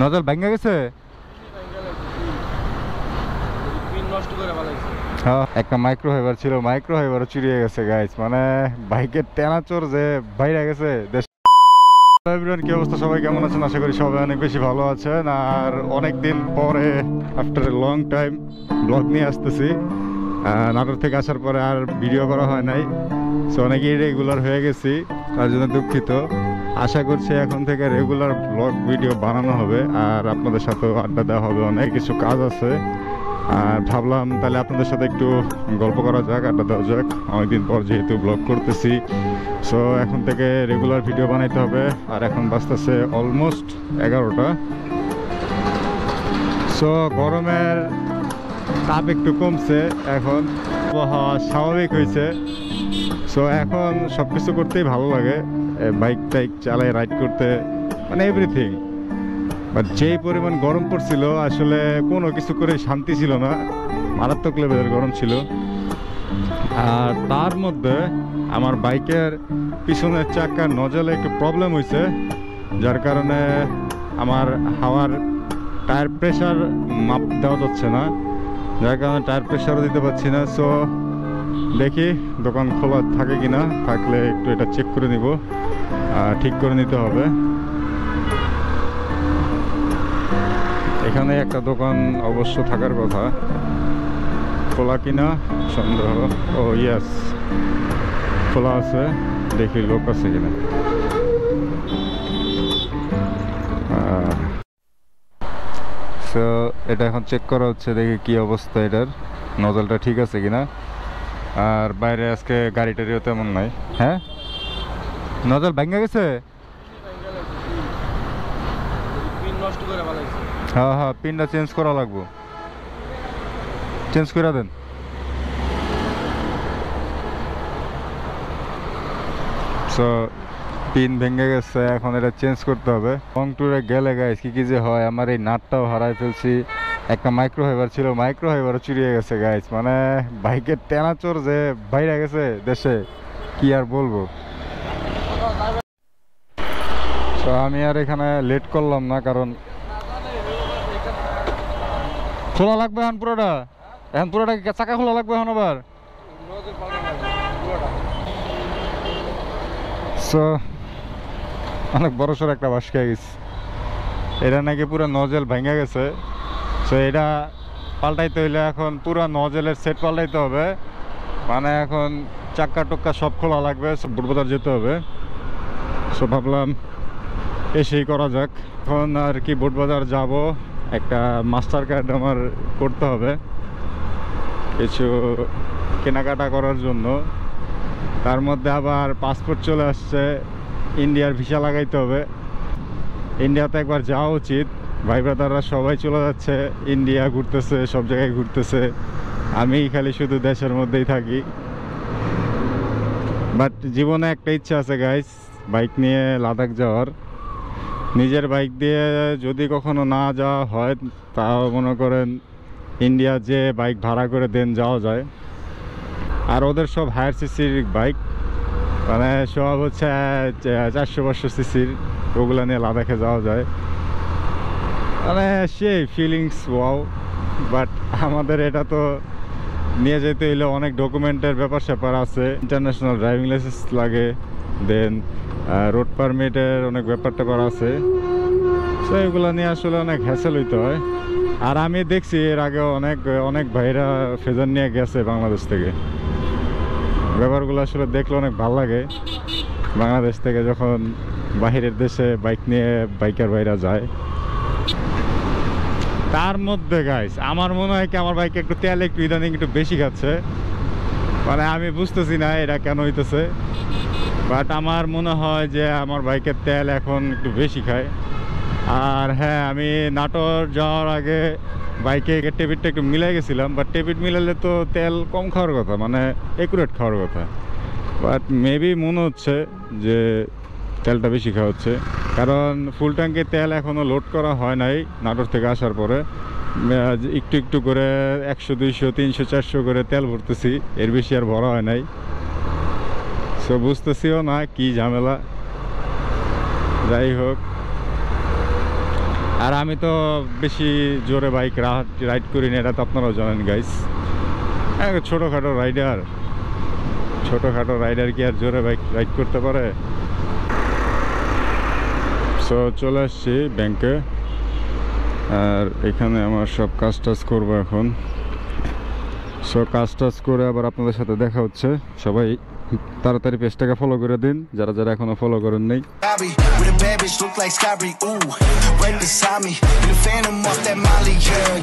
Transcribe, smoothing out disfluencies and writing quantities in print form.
Nozzle ভাঙা গেছে। একটা মাইক্রো ফাইবার ছিল, মাইক্রো ফাইবারও চুরিয়ে গেছে গাইস। মানে বাইকের টেনাচোর যে বাইরে গেছে দেশ। কি অবস্থা, সবাই কেমন আছেন? আশা করি সবাই অনেক বেশি ভালো আছেন। আর অনেকদিন পরে after a long time blog নিয়ে আসতেছি। নাটোর থেকে আসার পরে আর ভিডিও করা হয় নাই, সো অনেকেই রেগুলার হয়ে গেছি, তার জন্য দুঃখিত। আশা করছি এখন থেকে রেগুলার ব্লগ ভিডিও বানানো হবে আর আপনাদের সাথেও আড্ডা দেওয়া হবে। অনেক কিছু কাজ আছে আর ভাবলাম তাহলে আপনাদের সাথে একটু গল্প করা যাক, আড্ডা দেওয়া যাক। অনেকদিন পর যেহেতু ব্লগ করতেছি, সো এখন থেকে রেগুলার ভিডিও বানাইতে হবে। আর এখন বাজতেছে অলমোস্ট 11টা। সো গরমের তাপ একটু কমছে, এখন আবহাওয়া স্বাভাবিক হয়েছে। সো এখন সব কিছু করতেই ভালো লাগে, বাইক টাইক চালাই, রাইড করতে, মানে এভরিথিং। বাট যেই পরিমাণ গরম পড়ছিল, আসলে কোনো কিছু করে শান্তি ছিল না, মারাত্মক লেভেলের গরম ছিল। আর তার মধ্যে আমার বাইকের পিছনের চাকার নজলে একটু প্রবলেম হয়েছে, যার কারণে আমার হাওয়ার টায়ার প্রেশার মাপ দেওয়া যাচ্ছে না, যার কারণে টায়ার প্রেশারও দিতে পারছি না। সো দেখি দোকান খোলা থাকে কিনা, থাকলে একটু এটা চেক করে নিব, ঠিক করে নিতে হবে। এখানে একটা দোকান অবশ্য থাকার কথা, খোলা কিনা সন্দেহ। ও ইয়েস, খোলা আছে, দেখি লোক আছে কিনা। সো এটা এখন চেক করা হচ্ছে, দেখি কি অবস্থা এটার, নজলটা ঠিক আছে কিনা। আর বাইরে আজকে গাড়ি টাড়িও তেমন নাই। হ্যাঁ, নজল ভাঙা গেছে। হ্যাঁ হ্যাঁ, পিনটা চেঞ্জ করা লাগবো, চেঞ্জ করে দেন। সো পিন ভেঙে গেছে, এখন এটা চেঞ্জ করতে হবে। লং ট্যুরে গেলে গাইস কি কি যে হয়, আমার এই নাটটাও হারাই ফেলছি। একটা মাইক্রো ফাইবার ছিল, মাইক্রো ফাইবারও চুরিয়ে গেছে গাইস। মানে বাইকের টেনাচোর যে বাইরে গেছে দেশে, কি আর বলবো। তো আমি আর এখানে লেট করলাম না, কারণ খোলা লাগবে এখন পুরোটা। এখন পুরোটা চাকা খোলা লাগবে এখন আবার। সো অনেক বড় সড়ো একটা বাস খেয়ে গেছে। এটা নাকি পুরো নজেল ভেঙে গেছে। সো এটা পাল্টাইতে হইলে এখন পুরো নজেলের সেট পাল্টাইতে হবে। মানে এখন চাক্কা টক্কা সব খোলা লাগবে, সব বুটবাজার যেতে হবে। সো ভাবলাম এসেই করা যাক। এখন আর কি বুটবাজার যাব, একটা মাস্টার কার্ড আমার করতে হবে কিছু কেনাকাটা করার জন্য। তার মধ্যে আবার পাসপোর্ট চলে আসছে, ইন্ডিয়ার ভিসা লাগাইতে হবে। ইন্ডিয়াতে একবার যাওয়া উচিত, ভাই ব্রাদাররা সবাই চলে যাচ্ছে ইন্ডিয়া ঘুরতেছে, সব জায়গায় ঘুরতেছে, আমি খালি শুধু দেশের মধ্যেই থাকি। বাট জীবনে একটা ইচ্ছা আছে গাইস, বাইক নিয়ে লাদাখ যাওয়ার। নিজের বাইক দিয়ে যদি কখনো না যাওয়া হয়, তাও মনে করেন ইন্ডিয়া যে বাইক ভাড়া করে দেন যাওয়া যায়। আর ওদের সব হায়ার সিসির বাইক, মানে সব হচ্ছে 400-500 সিসির, ওগুলো নিয়ে লাদাখে যাওয়া যায়। মানে সেই ফিলিংস ওয়াও। বাট আমাদের এটা তো নিয়ে যেতে হইলে অনেক ডকুমেন্টের ব্যাপার স্যাপার আছে, ইন্টারন্যাশনাল ড্রাইভিং লাইসেন্স লাগে, দেন রোড পারমিটের অনেক ব্যাপার ট্যাপার আছে। তো এগুলো নিয়ে আসলে অনেক হ্যাসেল হইতে হয়। আর আমি দেখছি এর আগে অনেক ভাইরা ফেজার নিয়ে গেছে বাংলাদেশ থেকে। ব্যাপারগুলো আসলে দেখলে অনেক ভালো লাগে, বাংলাদেশ থেকে যখন বাহিরের দেশে বাইক নিয়ে বাইকার ভাইরা যায়। তার মধ্যে গাইস আমার মনে হয় কি, আমার বাইকে একটু তেল একটু ইদানিং একটু বেশি খাচ্ছে। মানে আমি বুঝতেছি না এটা কেন হইতেছে, বাট আমার মনে হয় যে আমার বাইকের তেল এখন একটু বেশি খায়। আর হ্যাঁ, আমি নাটোর যাওয়ার আগে বাইকে টেবিটটা একটু মিলাই গেছিলাম, বাট টেবিট মিলালে তো তেল কম খাওয়ার কথা, মানে একুরেট খাওয়ার কথা। বাট মেবি মনে হচ্ছে যে তেলটা বেশি খাওয়া হচ্ছে, কারণ ফুল ট্যাঙ্কে তেল এখনও লোড করা হয় নাই নাটোর থেকে আসার পরে। একটু একটু করে 100, 200, 300, 400 করে তেল ভরতেছি, এর বেশি আর ভরা হয় নাই। সো বুঝতেছিও না কি ঝামেলা। যাই হোক, আর আমি তো বেশি জোরে বাইক রাইড করি না, এটা তো আপনারাও জানেন গাইস। ছোটোখাটো রাইডার কি আর জোরে বাইক রাইড করতে পারে? সো চলে আসছি ব্যাংকে, আর এখানে আমার সব কাজ টাজ করবো এখন। সো কাজ টাজ করে আবার আপনাদের সাথে দেখা হচ্ছে। সবাই তাড়াতাড়ি পেজটাকে ফলো করে দিন, যারা যারা এখনো ফলো করেন নাই।